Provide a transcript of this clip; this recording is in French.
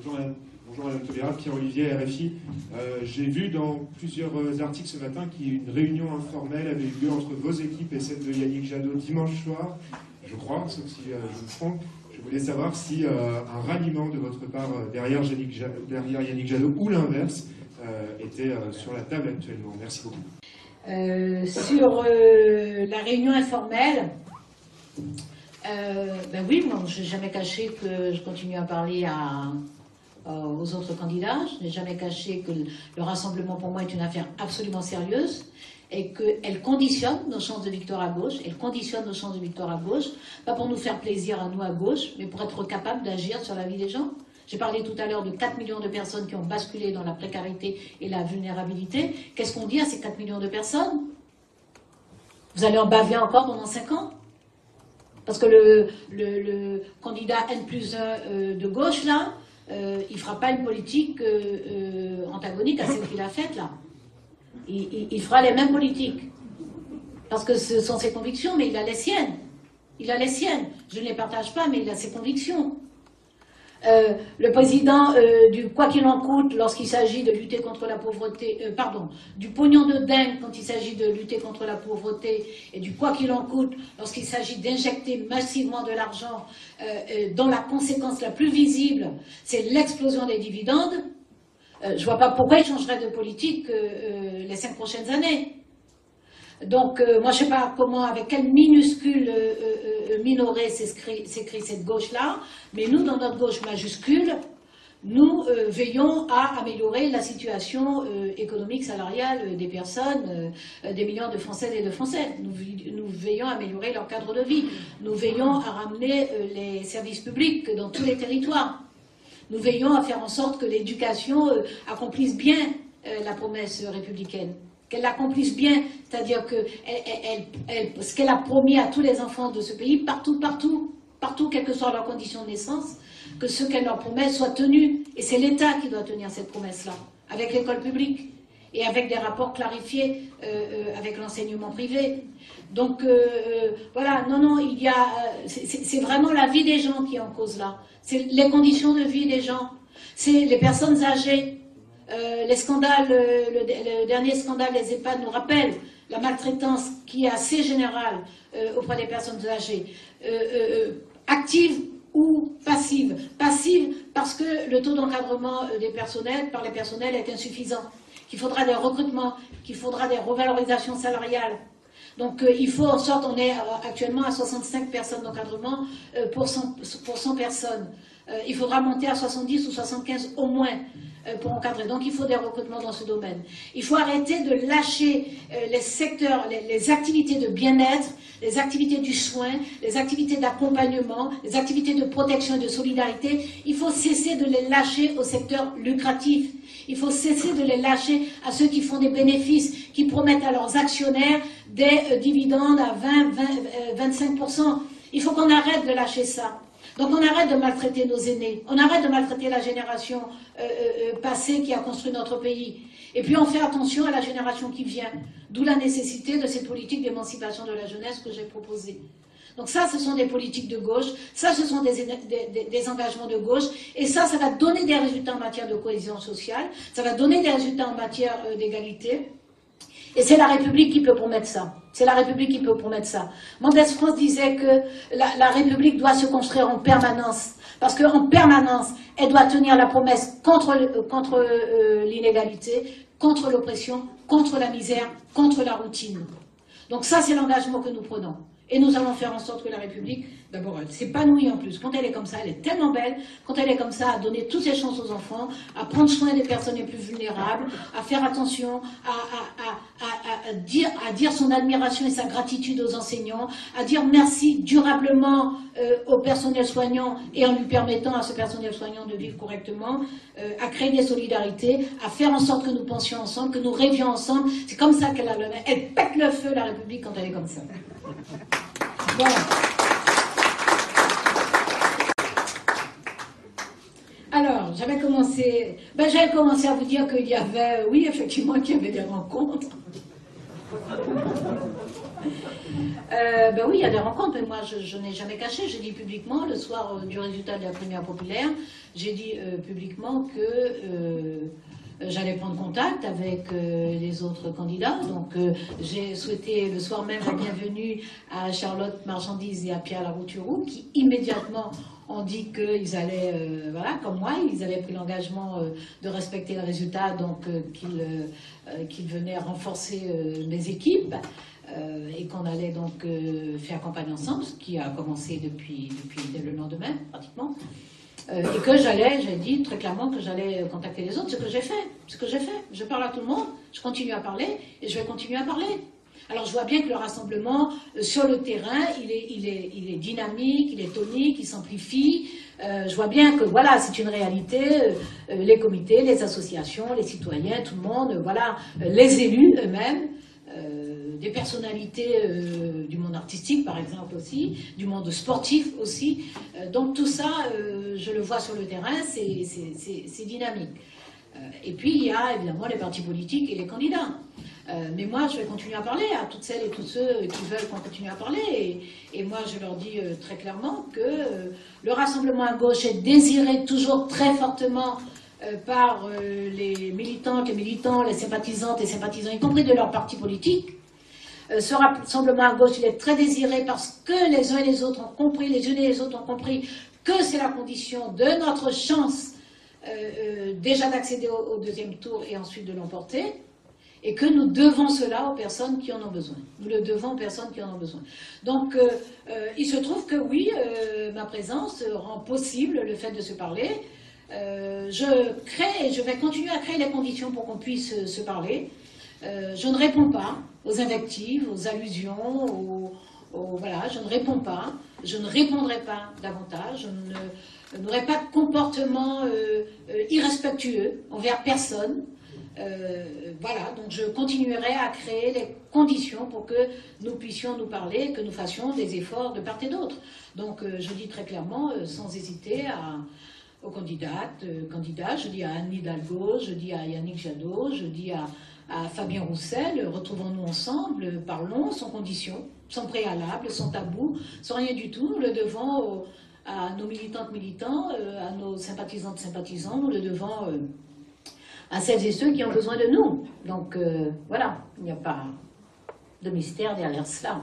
Bonjour Madame Taubira, Pierre-Olivier, RFI. J'ai vu dans plusieurs articles ce matin qu'une réunion informelle avait eu lieu entre vos équipes et celle de Yannick Jadot dimanche soir, je crois, sauf si je me trompe. Je voulais savoir si un ralliement de votre part derrière Yannick Jadot ou l'inverse était sur la table actuellement. Merci beaucoup. Sur la réunion informelle, ben oui, moi je n'ai jamais caché que je continue à parler aux autres candidats. Je n'ai jamais caché que le rassemblement pour moi est une affaire absolument sérieuse et qu'elle conditionne nos chances de victoire à gauche. Elle conditionne nos chances de victoire à gauche, pas pour nous faire plaisir à nous à gauche, mais pour être capable d'agir sur la vie des gens. J'ai parlé tout à l'heure de 4 millions de personnes qui ont basculé dans la précarité et la vulnérabilité. Qu'est-ce qu'on dit à ces 4 millions de personnes? Vous allez en baver encore pendant 5 ans? Parce que le candidat N+1 de gauche, là, il ne fera pas une politique antagonique à celle qu'il a faite, là. Il fera les mêmes politiques. Parce que ce sont ses convictions, mais il a les siennes. Il a les siennes. Je ne les partage pas, mais il a ses convictions. Le président du quoi qu'il en coûte lorsqu'il s'agit de lutter contre la pauvreté, du pognon de dingue quand il s'agit de lutter contre la pauvreté et du quoi qu'il en coûte lorsqu'il s'agit d'injecter massivement de l'argent dont la conséquence la plus visible c'est l'explosion des dividendes, je ne vois pas pourquoi il changerait de politique les 5 prochaines années. Donc, moi, je ne sais pas comment, avec quelle minuscule minorée s'écrit cette gauche-là, mais nous, dans notre gauche majuscule, nous veillons à améliorer la situation économique, salariale des personnes, des millions de Françaises et de Français. Nous veillons à améliorer leur cadre de vie. Nous veillons à ramener les services publics dans tous les territoires. Nous veillons à faire en sorte que l'éducation accomplisse bien la promesse républicaine. Qu'elle l'accomplisse bien, c'est-à-dire que ce qu'elle a promis à tous les enfants de ce pays, partout, quelles que soient leurs conditions de naissance, que ce qu'elle leur promet soit tenu. Et c'est l'État qui doit tenir cette promesse-là, avec l'école publique et avec des rapports clarifiés avec l'enseignement privé. Donc, voilà, non, c'est vraiment la vie des gens qui est en cause là. C'est les conditions de vie des gens. C'est les personnes âgées. Les scandales, le dernier scandale des EHPAD nous rappelle la maltraitance qui est assez générale auprès des personnes âgées, active ou passive. Passive parce que le taux d'encadrement par les personnels est insuffisant, qu'il faudra des recrutements, qu'il faudra des revalorisations salariales. Donc il faut en sorte, on est actuellement à 65 personnes d'encadrement pour 100 personnes. Il faudra monter à 70 ou 75 au moins pour encadrer. Donc il faut des recrutements dans ce domaine. Il faut arrêter de lâcher les secteurs, les activités de bien-être, les activités du soin, les activités d'accompagnement, les activités de protection et de solidarité. Il faut cesser de les lâcher au secteur lucratif. Il faut cesser de les lâcher à ceux qui font des bénéfices, qui promettent à leurs actionnaires des dividendes à 20-25%. Il faut qu'on arrête de lâcher ça. Donc on arrête de maltraiter nos aînés, on arrête de maltraiter la génération passée qui a construit notre pays. Et puis on fait attention à la génération qui vient, d'où la nécessité de cette politique d'émancipation de la jeunesse que j'ai proposée. Donc ça, ce sont des politiques de gauche, ça, ce sont des engagements de gauche, et ça va donner des résultats en matière de cohésion sociale, ça va donner des résultats en matière d'égalité. Et c'est la République qui peut promettre ça. C'est la République qui peut promettre ça. Mendès France disait que la République doit se construire en permanence. Parce qu'en permanence, elle doit tenir la promesse contre l'inégalité, contre l'oppression, contre la misère, contre la routine. Donc ça, c'est l'engagement que nous prenons. Et nous allons faire en sorte que la République, d'abord, elle s'épanouit en plus. Quand elle est comme ça, elle est tellement belle. Quand elle est comme ça, à donner toutes ses chances aux enfants, à prendre soin des personnes les plus vulnérables, à faire attention, à dire son admiration et sa gratitude aux enseignants, à dire merci durablement au personnel soignant et en lui permettant à ce personnel soignant de vivre correctement, à créer des solidarités, à faire en sorte que nous pensions ensemble, que nous rêvions ensemble. C'est comme ça elle pète le feu, la République, quand elle est comme ça. Bon. Alors, j'avais commencé à vous dire qu'il y avait, oui, effectivement, qu'il y avait des rencontres. Ben oui, il y a des rencontres, mais moi je n'ai jamais caché. J'ai dit publiquement, le soir du résultat de la primaire populaire, j'ai dit publiquement que j'allais prendre contact avec les autres candidats. Donc j'ai souhaité le soir même la bienvenue à Charlotte Marchandise et à Pierre Larouturou, qui immédiatement ont dit qu'ils allaient, voilà, comme moi, ils avaient pris l'engagement de respecter le résultat, donc qu'ils venaient renforcer mes équipes. Et qu'on allait donc faire campagne ensemble, ce qui a commencé depuis dès le lendemain, pratiquement. Et que j'ai dit très clairement que j'allais contacter les autres, ce que j'ai fait. Je parle à tout le monde, je continue à parler, et je vais continuer à parler. Alors je vois bien que le rassemblement sur le terrain, il est dynamique, il est tonique, il s'amplifie. Je vois bien que voilà, c'est une réalité. Les comités, les associations, les citoyens, tout le monde, voilà, les élus eux-mêmes, des personnalités du monde artistique par exemple aussi, du monde sportif aussi. Donc tout ça, je le vois sur le terrain, c'est dynamique. Et puis il y a évidemment les partis politiques et les candidats. Mais moi, je vais continuer à parler à toutes celles et tous ceux qui veulent qu'on continue à parler. Et moi, je leur dis très clairement que le rassemblement à gauche est désiré toujours très fortement par les militantes, les militants, les sympathisantes et sympathisants, y compris de leur parti politique. Ce rassemblement à gauche, il est très désiré parce que les uns et les autres ont compris, les unes et les autres ont compris que c'est la condition de notre chance déjà d'accéder au deuxième tour et ensuite de l'emporter. Et que nous devons cela aux personnes qui en ont besoin. Nous le devons aux personnes qui en ont besoin. Donc, il se trouve que oui, ma présence rend possible le fait de se parler. Je crée et je vais continuer à créer les conditions pour qu'on puisse se parler. Je ne réponds pas aux invectives, aux allusions, voilà, je ne réponds pas. Je ne répondrai pas davantage. Je n'aurai pas de comportement irrespectueux envers personne. Voilà, donc je continuerai à créer les conditions pour que nous puissions nous parler, que nous fassions des efforts de part et d'autre. Donc je dis très clairement, sans hésiter, aux candidats, je dis à Anne Hidalgo, je dis à Yannick Jadot, je dis à Fabien Roussel, retrouvons-nous ensemble, parlons, sans conditions, sans préalable, sans tabou, sans rien du tout. Nous le devons à nos militantes, militants, à nos sympathisantes, sympathisants, nous le devons à celles et ceux qui ont besoin de nous. Donc voilà, il n'y a pas de mystère derrière cela.